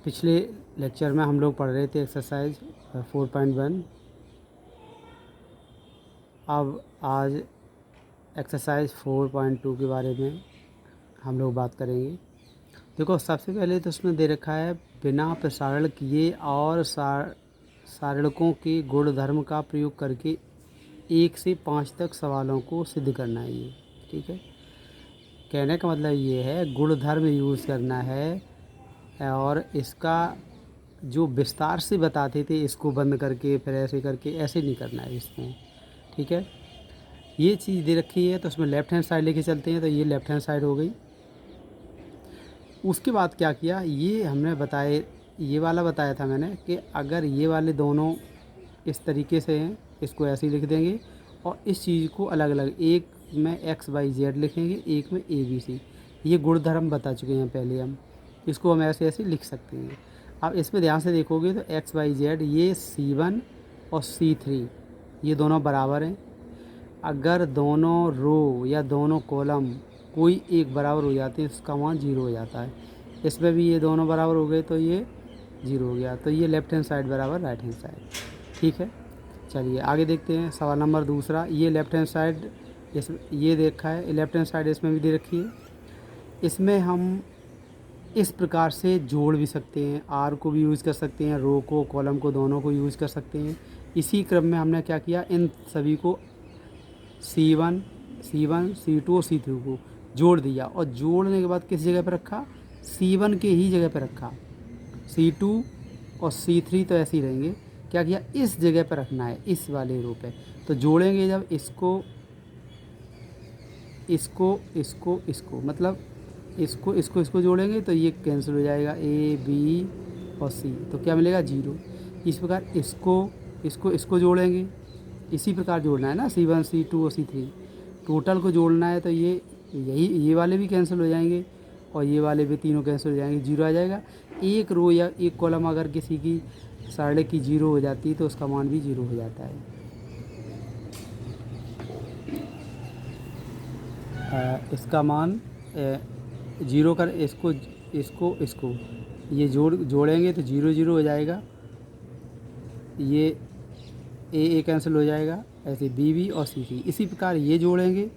पिछले लेक्चर में हम लोग पढ़ रहे थे एक्सरसाइज 4.1। अब आज एक्सरसाइज 4.2 के बारे में हम लोग बात करेंगे। देखो, सबसे पहले तो उसमें दे रखा है बिना प्रसारण किए और सारणकों के गुणधर्म का प्रयोग करके 1 से 5 तक सवालों को सिद्ध करना है। ये ठीक है। कहने का मतलब ये है गुणधर्म यूज़ करना है और इसका जो विस्तार से बताते थे इसको बंद करके फिर ऐसे करके ऐसे नहीं करना है इसमें। ठीक है, ये चीज़ दे रखी है तो उसमें लेफ़्ट हैंड साइड लेके चलते हैं। तो ये लेफ़्ट हैंड साइड हो गई। उसके बाद क्या किया, ये हमने बताए, ये वाला बताया था मैंने कि अगर ये वाले दोनों इस तरीके से हैं इसको ऐसे ही लिख देंगे और इस चीज़ को अलग अलग, एक में XYZ लिखेंगे, एक में ABC। ये गुणधर्म बता चुके हैं पहले हम, इसको हम ऐसे ऐसे लिख सकते हैं। अब इसमें ध्यान से देखोगे तो XYZ ये C1 और C3 ये दोनों बराबर हैं। अगर दोनों रो या दोनों कॉलम कोई एक बराबर हो जाते हैं इसका मान 0 हो जाता है। इसमें भी ये दोनों बराबर हो गए तो ये 0 हो गया। तो ये लेफ़्ट हैंड साइड बराबर राइट हैंड साइड। ठीक है, चलिए आगे देखते हैं। सवाल नंबर दूसरा, ये लेफ़्ट हैंड साइड इस ये देखा है, लेफ़्ट हैंड साइड इसमें भी दे रखी है। इसमें हम इस प्रकार से जोड़ भी सकते हैं, आर को भी यूज़ कर सकते हैं, रो को कॉलम को दोनों को यूज़ कर सकते हैं। इसी क्रम में हमने क्या किया, इन सभी को C1 C2 और C3 को जोड़ दिया और जोड़ने के बाद किस जगह पर रखा, C1 के ही जगह पर रखा। C2 और C3 तो ऐसे ही रहेंगे। क्या किया, इस जगह पर रखना है, इस वाले रो पे। तो जोड़ेंगे जब इसको इसको इसको इसको मतलब इसको जोड़ेंगे तो ये कैंसिल हो जाएगा, A B और C, तो क्या मिलेगा 0। इस प्रकार इसको जोड़ेंगे, इसी प्रकार जोड़ना है ना, C1 C2 और C3 टोटल को जोड़ना है। तो ये वाले भी कैंसिल हो जाएंगे और ये वाले भी तीनों कैंसिल हो जाएंगे, 0 आ जाएगा। एक रो या एक कॉलम अगर किसी की साढ़े की 0 हो जाती है तो उसका मान भी 0 हो जाता है। इसका मान 0 कर इसको ये जोड़ेंगे तो 0 0 हो जाएगा। ये ए कैंसिल हो जाएगा, ऐसे B और C इसी प्रकार ये जोड़ेंगे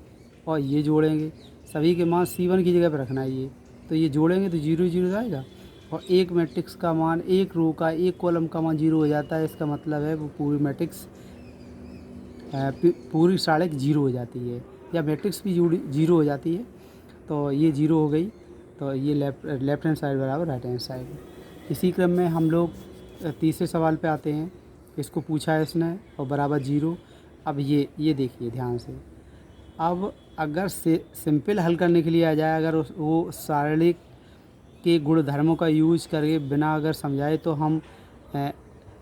और ये जोड़ेंगे। सभी के मान C1 की जगह पर रखना है ये, तो ये जोड़ेंगे तो 0 0 जाएगा और एक मैट्रिक्स का मान, एक रो का एक कॉलम का मान 0 हो जाता है। इसका मतलब है वो पूरी मैट्रिक्स पूरी साढ़े 0 हो जाती है या मैट्रिक्स भी 0 हो जाती है। तो ये 0 हो गई। तो ये लेफ़्ट हैंड साइड बराबर राइट हैंड साइड। इसी क्रम में हम लोग तीसरे सवाल पे आते हैं। इसको पूछा है इसने और बराबर 0। अब ये देखिए ध्यान से। अब अगर से सिंपल हल करने के लिए आ जाए, अगर वो सारणी के गुणधर्मों का यूज करके बिना अगर समझाए तो हम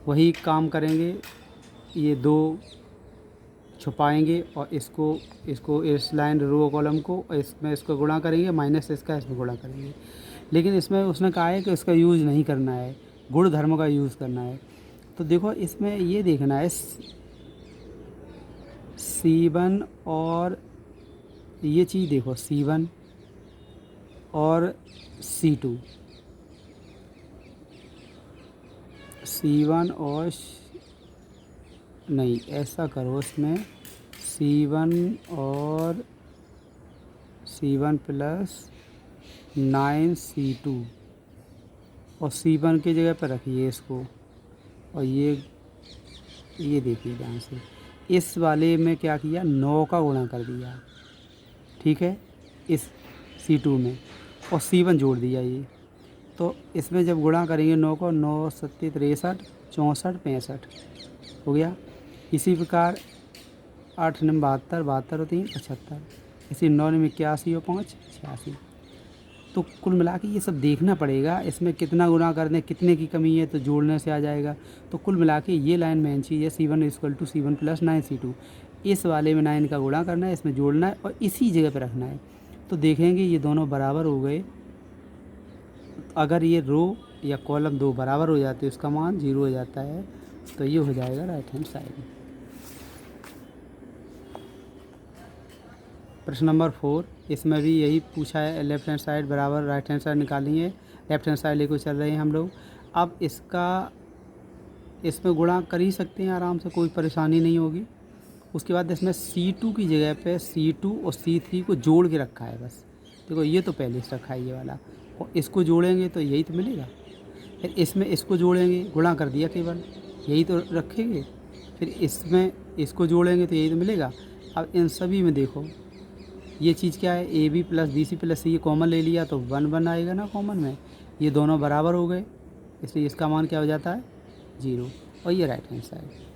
वही काम करेंगे। ये 2 छुपाएंगे और इसको इस लाइन रो कॉलम को इसमें इसको गुणा करेंगे, माइनस इसका इसमें गुणा करेंगे। लेकिन इसमें उसने कहा है कि इसका यूज़ नहीं करना है, गुण धर्म का यूज़ करना है। तो देखो इसमें ये देखना है C1 और ये चीज़ देखो C1 और C2, C1 और नहीं, ऐसा करो इसमें C1 प्लस 9C2 और C1 की जगह पर रखिए इसको। और ये देखिए ध्यान से, इस वाले में क्या किया, 9 का गुणा कर दिया। ठीक है, इस C2 में और C1 जोड़ दिया ये। तो इसमें जब गुणा करेंगे 9 को, 9 सत्ती 63 64 65 हो गया। इसी प्रकार 8 9 72 72 और 3 75, इसी 9 में 81 और 5 86। तो कुल मिला के ये सब देखना पड़ेगा इसमें कितना गुणा कर दें, कितने की कमी है तो जोड़ने से आ जाएगा। तो कुल मिला के ये लाइन मेन चीज़ है, C1 = C1 प्लस 9C2। इस वाले में 9 का गुणा करना है, इसमें जोड़ना है और इसी जगह पर रखना है। तो देखेंगे ये दोनों बराबर हो गए। अगर ये रो या कॉलम 2 बराबर हो जाते उसका मान 0 हो जाता है। तो ये हो जाएगा राइट हैंड साइड। प्रश्न नंबर 4, इसमें भी यही पूछा है, लेफ्ट हैंड साइड बराबर राइट हैंड साइड निकालनी है। लेफ्ट हैंड साइड लेकर चल रहे हैं हम लोग। अब इसमें गुणा कर ही सकते हैं आराम से, कोई परेशानी नहीं होगी। उसके बाद इसमें C2 की जगह पे C2 और C3 को जोड़ के रखा है बस। देखो ये तो पहले से रखा है ये वाला, और इसको जोड़ेंगे तो यही तो मिलेगा। फिर इसमें इसको जोड़ेंगे, गुणा कर दिया केवल, यही तो रखेंगे। फिर इसमें इसको जोड़ेंगे तो यही तो मिलेगा। अब इन सभी में देखो ये चीज़ क्या है, AB plus BC plus C common ले लिया तो 1 1 आएगा ना कॉमन में। ये दोनों बराबर हो गए, इसलिए इसका मान क्या हो जाता है 0, और ये राइट हैंड साइड।